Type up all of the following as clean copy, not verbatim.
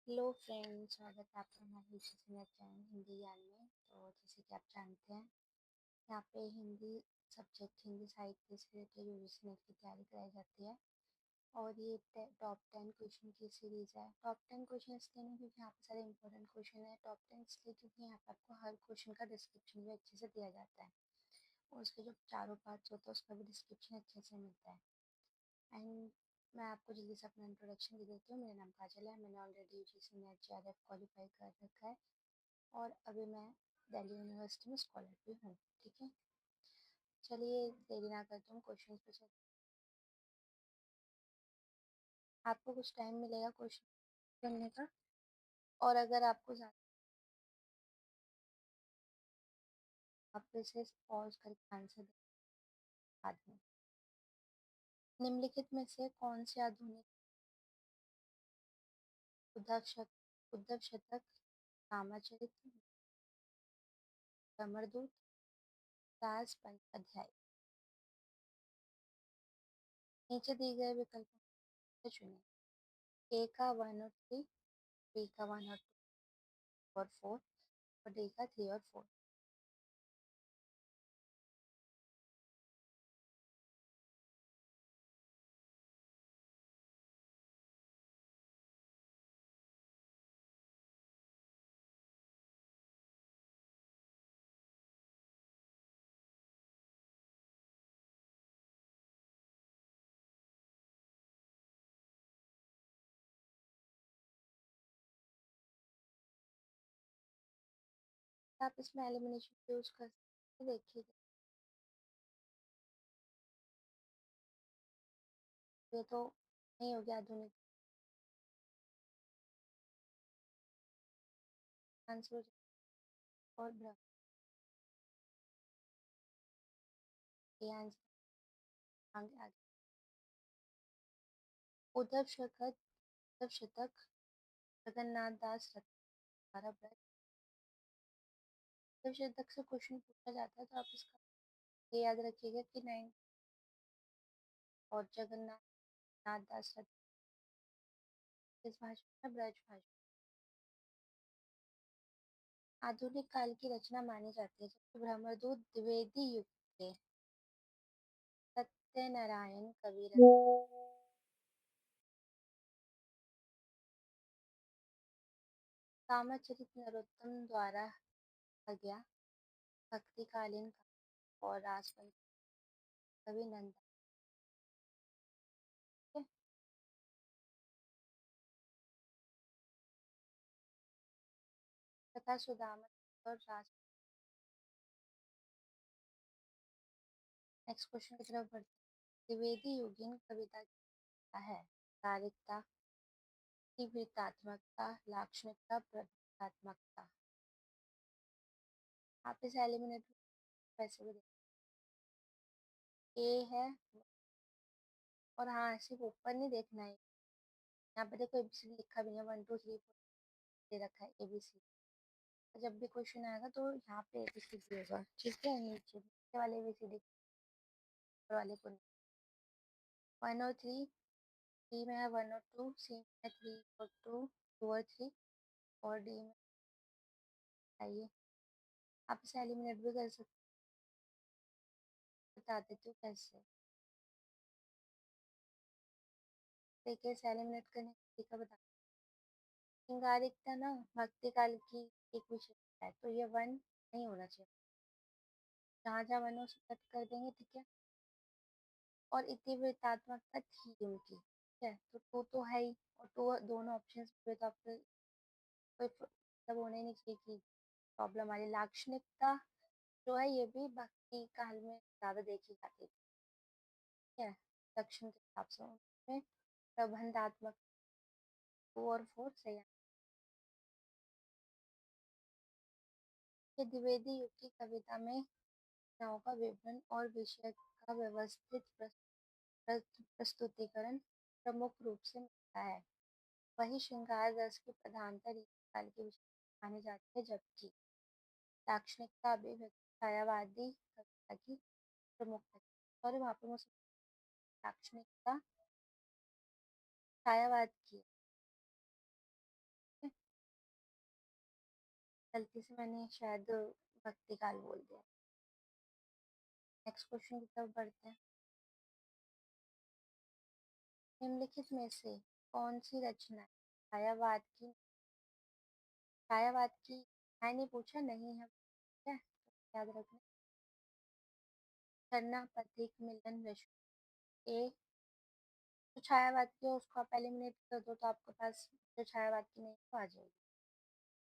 Hello friends, स्वागत है आपका हमारे यूट्यूब चैनल हिंदी ज्ञान में। तो जैसे कि आप जानते हैं, यहाँ पे हिंदी सब्जेक्ट हिंदी साहित्य से रिलेटेड यूजीसी नेट की तैयारी कराई जाती है। और ये टॉप 10 क्वेश्चन की सीरीज़ है। टॉप 10 क्वेश्चन इसलिए नहीं क्योंकि यहाँ पे सारे इंपॉर्टेंट क्वेश्चन है। टॉप 10 इसलिए क्योंकि यहाँ पे आपको हर क्वेश्चन का डिस्क्रिप्शन भी अच्छे से दिया जाता है, और उसके जो चारों पार्ट्स होते हैं उसका भी डिस्क्रिप्शन अच्छे से मिलता है। एंड मैं आपको जल्दी से अपना इंट्रोडक्शन दे देती हूँ। मेरा नाम काजल है। मैंने already UGC net JRF qualify कर रखा है, और अभी मैं दिल्ली यूनिवर्सिटी में स्कॉलर भी हूँ। ठीक है, चलिए देरी ना करते हूँ, क्वेश्चन पे चलते हैं। आपको कुछ टाइम मिलेगा क्वेश्चन करने का, और अगर आपको ज़्यादा आप इसे पॉज करके आंसर दे बाद में। निम्नलिखित में से कौन से आधुनिक उद्धव शतक, रामचरित, अमरदूत, दास पंच अध्याय नीचे दिए गए विकल्पों से चुनें। ए का 1 और 3, बी का 1 और 2 और 4, और डी का 3 और 4। आप इसमें एलिमिनेशन यूज कर सकते हैं। देखिए, ये तो नहीं हो गया आधुनिक आंसर। और ब्रह्म ये आंसर आगे आगे। उद्धव शतक जगन्नाथ दास रत्नाकर ब्रज। उद्धव शतक से क्वेश्चन पूछा जाता है तो आप इसका ये याद रखिएगा कि 9 और जगन्नाथ दास रत्नाकर किस भाषा में? ब्रज भाषा। आधुनिक काल की रचना मानी जाती है, जबकि ब्रह्मदूत द्विवेदी युग के सत्यनारायण कबीर रामचरित नरोत्तम द्वारा लिखा गया भक्तिकालीन काव्य, और रासपंच कवि नंदा के कथा सुदामा और रास। नेक्स्ट क्वेश्चन की तरफ बढ़ते हैं। द्विवेदी युगीन कविता क्या है? कारिकता, तीव्रतात्मकता, लाक्षणिकता, प्रतीकात्मकता। आप इसे एलिमिनेट वैसे भी ए है। और हाँ, सिर्फ ऊपर नहीं देखना है, यहाँ पे देखो एबीसी लिखा भी है, 1 2 3 4 दे रखा है एबीसी। जब भी क्वेश्चन आएगा तो यहाँ पे एबीसी दिएगा, ठीक है। नीचे वाले एबीसी वाले को 1 और 3। डी में है 1 और 2, सी में है 3 और 2, 2 और 3, और डी में आइए। आप इसे एलिमिनेट भी कर सकते, बता देती हूँ कैसे। देखिए, इसे एलिमिनेट करने का तरीका बता। श्रृंगारिकता ना भक्ति काल की एक विशेषता है, तो ये 1 नहीं होना चाहिए। जहाँ जहाँ 1 हो कट कर देंगे, ठीक है। और इतिवृत्तात्मकता थी उनकी, ठीक है, तो 2 तो है ही, और 2 दोनों ऑप्शन पे तो आपको कोई मतलब होने नहीं चाहिए कि प्रॉब्लम आ रही। लाक्षणिकता जो है ये भी भक्ति काल में ज्यादा देखी जाती है, ठीक है। लक्षण के हिसाब से उनमें प्रबंधात्मक 2 और 4 सही है। ये द्विवेदी युग की कविता में घटनाओं का विवरण और विषय का व्यवस्थित प्रस्तुतिकरण प्रमुख रूप से मिलता है। वही श्रृंगार रस की प्रधानता रीति काल की विशेषता मानी जाती है, जबकि लाक्षणिकता अभिव्यक्ति छायावादी कविता की प्रमुख है। और वहाँ पे मुझे लाक्षणिकता छायावाद की है, गलती से मैंने शायद भक्ति काल बोल दिया। नेक्स्ट क्वेश्चन की तरफ बढ़ते हैं। निम्नलिखित में से कौन सी रचना छायावाद की मैंने पूछा नहीं है, ठीक है, तो याद रखना। झरना, प्रतीक, मिलन, रश्मि। ए जो छायावाद की है उसको आप एलिमिनेट कर दो तो आपके पास जो छायावाद की नहीं वो आ जाएगी।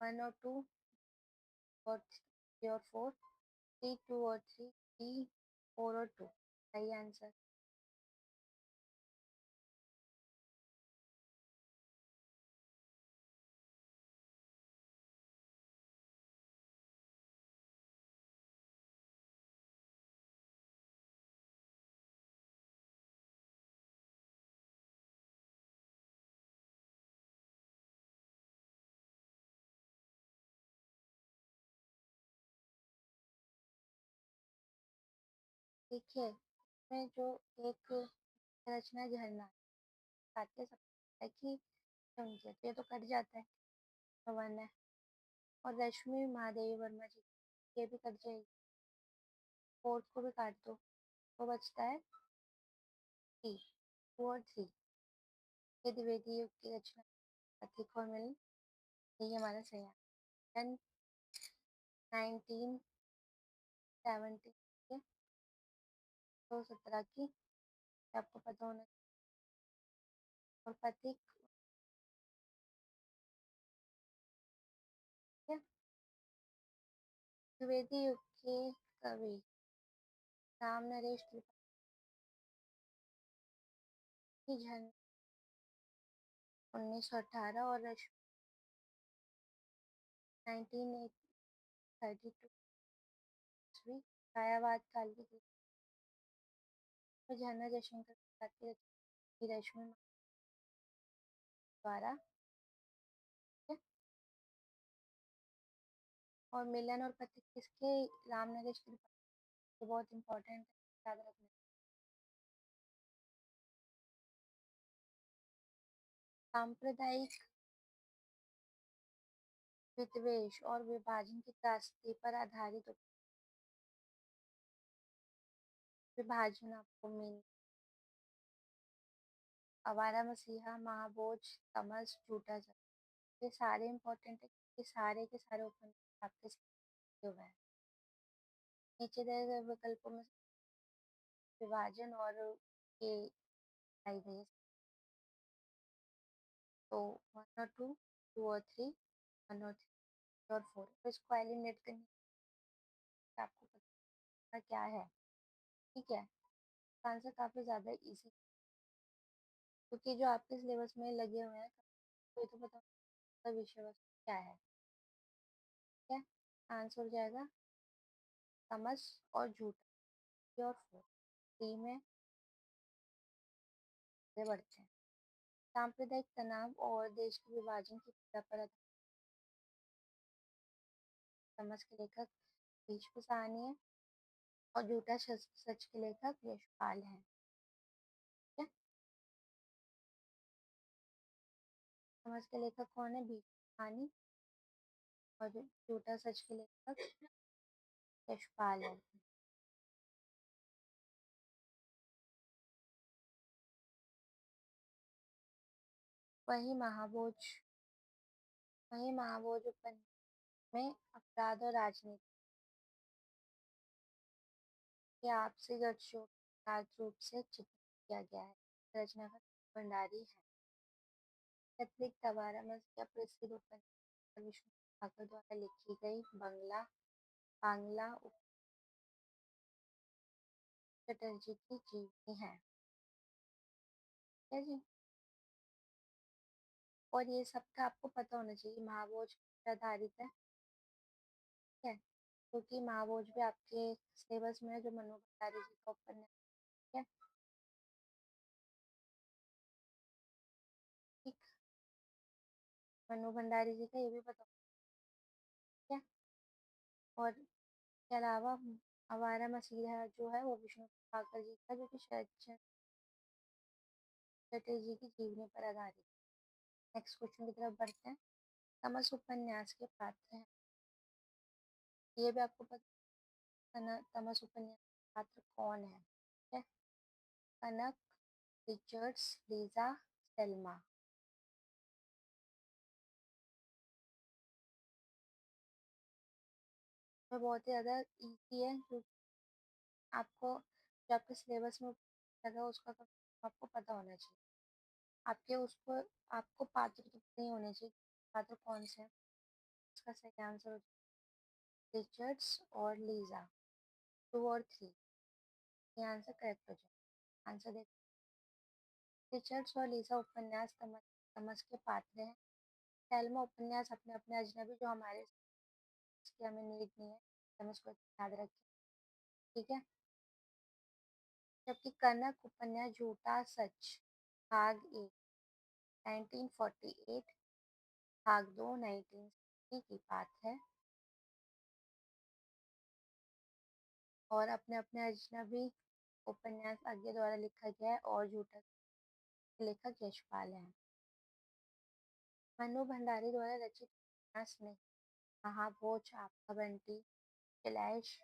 1 और 2 और 3 और 4, 3, 2 और 3, 3, 4 और 2 सही आंसर। देखिए इसमें जो एक रचना है झरना, बातें सब है कि समझे तो ये तो कट जाता है, तो 1 है। और रश्मि महादेवी वर्मा जी, ये भी कट जाएगी, 4th को भी काट दो तो बचता है 3, 2 और 3। ये द्विवेदी युग की रचना प्रतीक और मिलन, यही हमारा सही है। 1970 के 217 की, ये आपको पता होना चाहिए। और प्रतीक है द्विवेदी युग के कवि राम नरेश त्रिपाठी, जन्म 1918 और रश्मि 1932 ईस्वी। छायावाद काल की कृति में झरना जयशंकर प्रसाद की रचना रश्मि द्वारा, ठीक है? और मिलन और प्रतीक किसके? राम नरेश त्रिपाठी, बहुत इंपॉर्टेंट है, याद रखना। सांप्रदायिक विद्वेष और विभाजन की त्रासदी पर आधारित विभाजन आपको मिल आवारा मसीहा, महाबोझ, तमस, झूठा जब, ये सारे इंपॉर्टेंट है, ये सारे के सारे उपन्यास आपके साथ हुए हैं। नीचे दिए गए विकल्पों में विभाजन और ये आई गई है, तो 1 और 2, 2 और 3, 1 और 3 और 4। तो इसको एलिमिनेट करने का आपको पता क्या है, ठीक है। आंसर काफी ज्यादा इजी, क्योंकि जो आपके सिलेबस में लगे हुए हैं कोई तो पता होगा विषय वस्तु क्या है, ठीक है। आंसर हो जाएगा तमस और झूठा, 3 और 4। 3 में आगे बढ़ते हैं। सांप्रदायिक तनाव और देश के विभाजन की पीड़ा पर आधारित तमस के लेखक भीष्म साहनी है और झूठा सच सच के लेखक यशपाल हैं, ठीक है। तमस के लेखक कौन है? भीष्म साहनी। और झूठा सच के लेखक यशपाल है। वही महाभोज वही महाभोज उपन्यास में अपराध और राजनीति के आपसी गठजोड़ यथार्थ रूप से चित्रित किया गया है। रचना का भंडारी है। अतिरिक्त आवारा मसीहा प्रसिद्ध उपन्यास विष्णु ठाकुर द्वारा लिखी गई बांग्ला चटर्जी की जीवनी है, ठीक है जी। और ये सबका आपको पता होना चाहिए, महाभोज पर आधारित है, ठीक है, क्योंकि महाभोज भी आपके सिलेबस में है, जो मनु भंडारी जी का उपन्यास, ठीक है। ठीक, मनु भंडारी जी का ये भी पता, ठीक है। और इसके अलावा आवारा मसीहा जो है वो विष्णु ठाकर जी का, जो कि शरद चटर्जी की जीवनी पर आधारित। नेक्स्ट क्वेश्चन की तरफ बढ़ते हैं। तमस उपन्यास के पात्र हैं ये भी आपको पता तमस उपन्यास पात्र कौन है? ठीक है। कनक, रिचर्ड्स, लीजा, सेल्मा। ये बहुत ही ज्यादा इजी है, क्योंकि आपको जो आपके सिलेबस में लगा उसका आपको पता होना चाहिए। आपके उसको आपको पात्र तो पता ही होने चाहिए, पात्र कौन से हैं। इसका सही आंसर हो रिचर्ड्स और लीजा। 2 और 3, ये आंसर करेक्ट हो जाए। आंसर देख, रिचर्ड्स और लीजा उपन्यास तमस तमस के पात्र हैं। सेल्मा उपन्यास अपने अपने अजनबी जो हमारे इसकी हमें नीड नहीं है, हम इसको याद रखें। ठीक है। जबकि कनक उपन्यास झूठा सच भाग 1 1948, भाग 2 1960 की बात है। और अपने अपने अजनबी उपन्यास आगे द्वारा लिखा गया है और झूठा लेखक यशपाल हैं। मनु भंडारी द्वारा रचित उपन्यास में महाभोज, आपका बंटी, शैलेश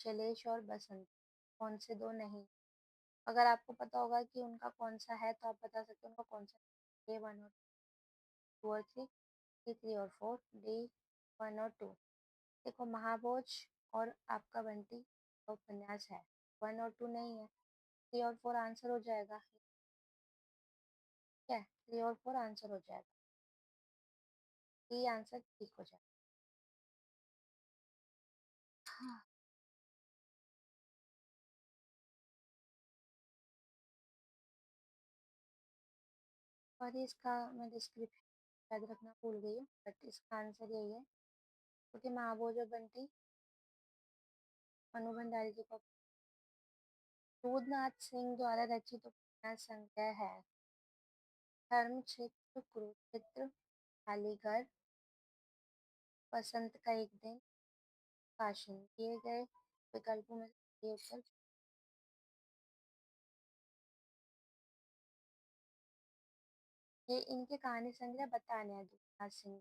शैलेश और बसंत कौन से दो नहीं? अगर आपको पता होगा कि उनका कौन सा है तो आप बता सकते हो उनका कौन सा। ए 1 और 2 और 3, डी 3 और 4, डी 1 और 2। देखो, महाभोज और आपका बंटी का उपन्यास है, 1 और 2 नहीं है। 3 और 4 आंसर हो जाएगा। ठीक है, 3 और 4 आंसर हो जाएगा। डी आंसर ठीक हो जाएगा। हाँ। और इसका मैं डिस्क्रिप्शन याद रखना भूल गई हूँ, बट इसका आंसर यही है, क्योंकि महाभोज और बंटी मनु भंडारी जी का रुद्रनाथ सिंह द्वारा रचित उपन्यास संग्रह है। धर्म क्षेत्र, कुरुक्षेत्र, खाली घर, बसंत का एक दिन, काशीन। दिए गए विकल्पों में ये उत्तर। ये इनके कहानी संग्रह बताने हैं रुद्रनाथ सिंह।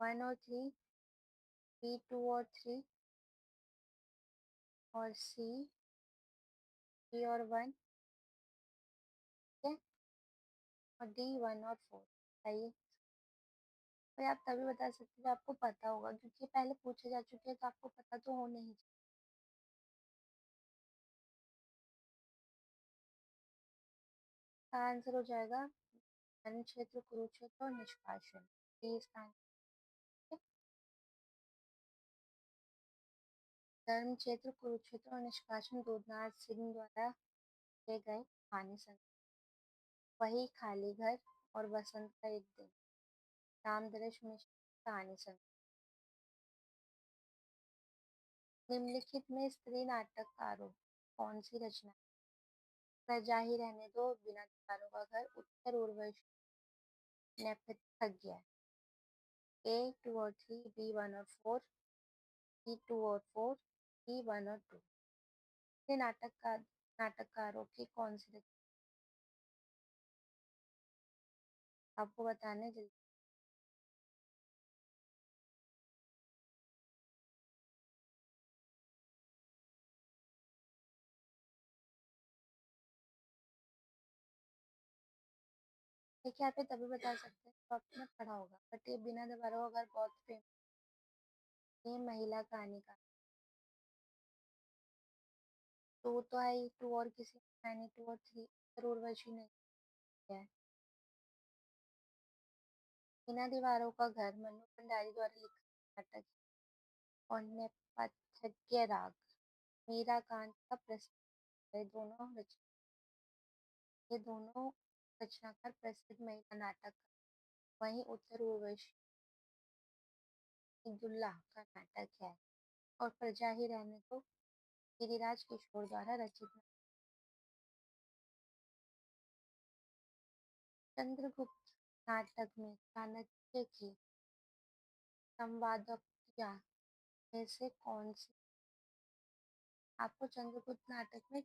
1 और 3, बी 2 और 3, और सी 3 और 1, ठीक है, और डी 1 और 4। बताइए। और आप तभी बता सकते हो आपको पता होगा, क्योंकि पहले पूछे जा चुके हैं तो आपको पता तो हो नहीं। इसका आंसर हो जाएगा धर्म क्षेत्र, कुरुक्षेत्र और निष्कासन। ये इसका आंसर है। धर्म क्षेत्र, कुरुक्षेत्र और निष्कासन रुद्रनाथ सिंह द्वारा किए गए कहानी संग्रह। वही खाली घर और बसंत का एक दिन, रामदरेश मिश्र की कहानी संग्रह। निम्नलिखित में स्त्री नाटककारों कौन सी रचना? प्रजा ही रहने दो, बिना दीवारों का घर, उत्तर उर्वशी, नेपथ्य। ए 2 और 3, बी 1 और 4, सी 2 और 4, डी 1 और 2। ये नाटककारों की कौन सी रचना आपको बताने जल्दी। देखिए, आप ये तभी बता सकते हैं तो आपने पढ़ा होगा, बट ये बिना दीवारों का घर बहुत फेमस। ये महिला कहानी का 2 तो है ही, 2 और किसी में है नहीं, 2 और 3 उत्तर उर्वशी नहीं है। बिना दीवारों का घर मनु भंडारी द्वारा लिखा नाटक है। और नेपथ्य राग मीराकांत का प्रसिद्ध है। ये दोनों रचनाकार प्रसिद्ध महिला नाटक। वहीं उत्तर उर्वशी अब्दुल्ला का नाटक है। और प्रजा ही रहने दो गिरिराज किशोर द्वारा रचित। चंद्रगुप्त नाटक में चाणक्य की संवादकिया में से कौन सी? आपको चंद्रगुप्त नाटक में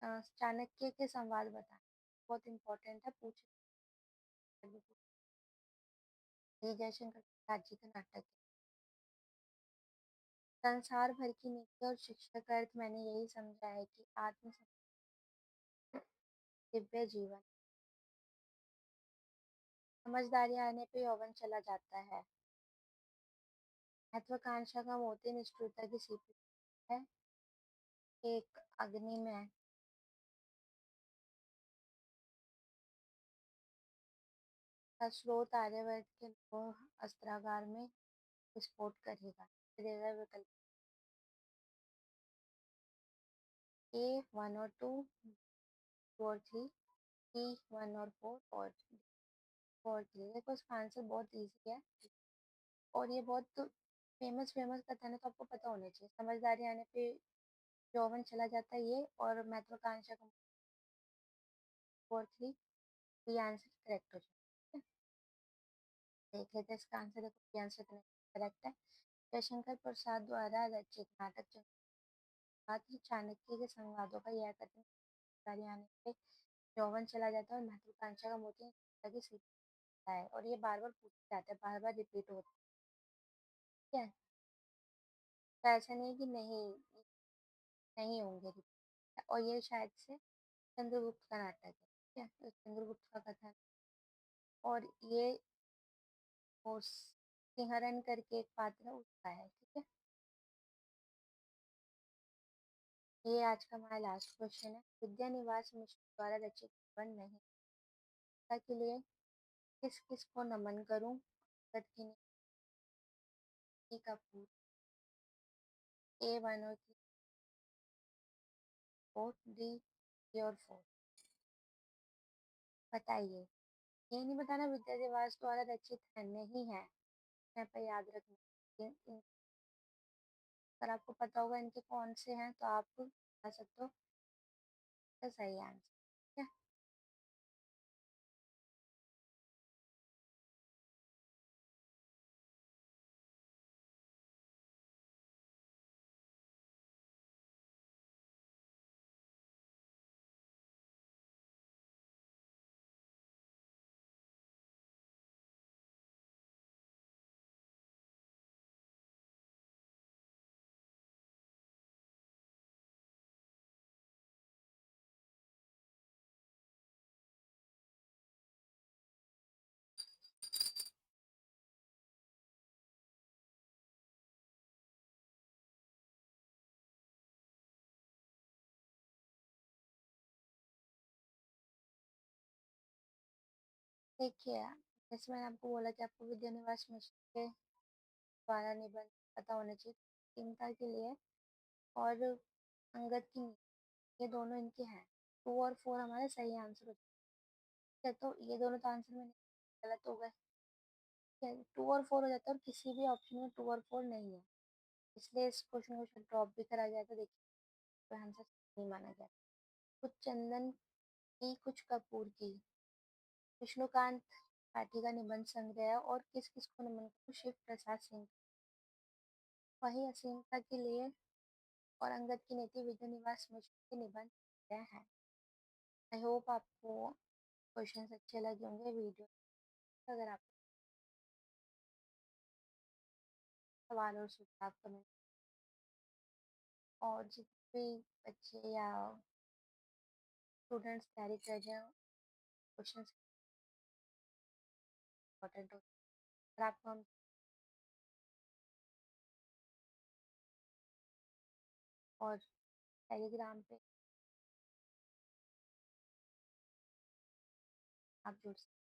चाणक्य के संवाद बताना बहुत इंपॉर्टेंट है, पूछे। ये जयशंकर प्रसाद जी का नाटक है। संसार भर की नीति और शिक्षा का अर्थ मैंने यही समझा है कि आत्म दिव्य जीवन, समझदारी आने पे यौवन चला जाता है। महत्वाकांक्षा का मोती निष्ठुरता की सीपी है। एक अग्नि में का स्रोत आर्यवर्त के लोह अस्त्रागार में विस्फोट करेगा। देगा विकल्प ए 1 और 2, और 3, बी 1 और 4 और 4 3। देखो इसका आंसर बहुत इजी है और ये बहुत फेमस फेमस कथन है, तो आपको पता होना चाहिए। समझदारी आने पे यौवन चला जाता है ये, और महत्वाकांक्षा का 4 3। ये आंसर करेक्ट हो जाएगा। देख लेते हैं इसका आंसर। देखो ये आंसर करेक्ट है। जयशंकर प्रसाद द्वारा रचित नाटक छात्र चाणक्य के संवादों का यह कथन समझदारी आने पे यौवन चला जाता है और महत्वाकांक्षा का मोती की सीखता है, और ये बार बार पूछा जाता है, बार बार रिपीट होता है। तो ऐसा नहीं है कि नहीं नहीं होंगे repeat। और ये शायद से चंद्रगुप्त का नाटक है, ठीक है, तो चंद्रगुप्त का कथन। और ये वो सिंहरण करके एक पात्र है, उसका है, ठीक है। ये आज का हमारा लास्ट क्वेश्चन है। विद्या निवास मिश्र द्वारा रचित निबंध नहीं के लिए किस किस को नमन करूं? अंगद की नीति का पूर्ण A 1 और 3, 4 D 3 और 4। बताइए। ये नहीं बताना विद्या निवास द्वारा रचित है, नहीं है, यहाँ पर याद रखना। अगर आपको पता होगा इनके कौन से हैं तो आप बता सकते हो। तो सही आंसर, ठीक है। देखिए, जैसे मैंने आपको बोला कि आपको विद्या निवास मिश्र के द्वारा निबंध पता होना चाहिए चिंता के लिए, और अंगद की नीति, ये दोनों इनके हैं। 2 और 4 हमारे सही आंसर होते हैं। तो ये दोनों तो आंसर में गलत हो गए। 2 और 4 हो जाता है, और किसी भी ऑप्शन में 2 और 4 नहीं है, इसलिए इस क्वेश्चन को ड्रॉप भी करा गया। तो देखिए तो आंसर नहीं माना गया। कुछ चंदन की कुछ कपूर की, विष्णुकांत पाठी का निबंध संग्रह है, और किस किस को नमन करूं? शिव प्रसाद सिंह, वही असीमता के लिए, और अंगद की नीति विजय निवास मिश्र के निबंध संग्रह है। आई होप आपको क्वेश्चंस अच्छे लगे होंगे वीडियो। अगर आप सवाल और सुझाव कमेंट, और जितने भी बच्चे या स्टूडेंट्स तैयारी कर रहे हैं, क्वेश्चन इंपॉर्टेंट होते हैं। अगर आपको हम और टेलीग्राम पे आप जुड़ सकते हैं।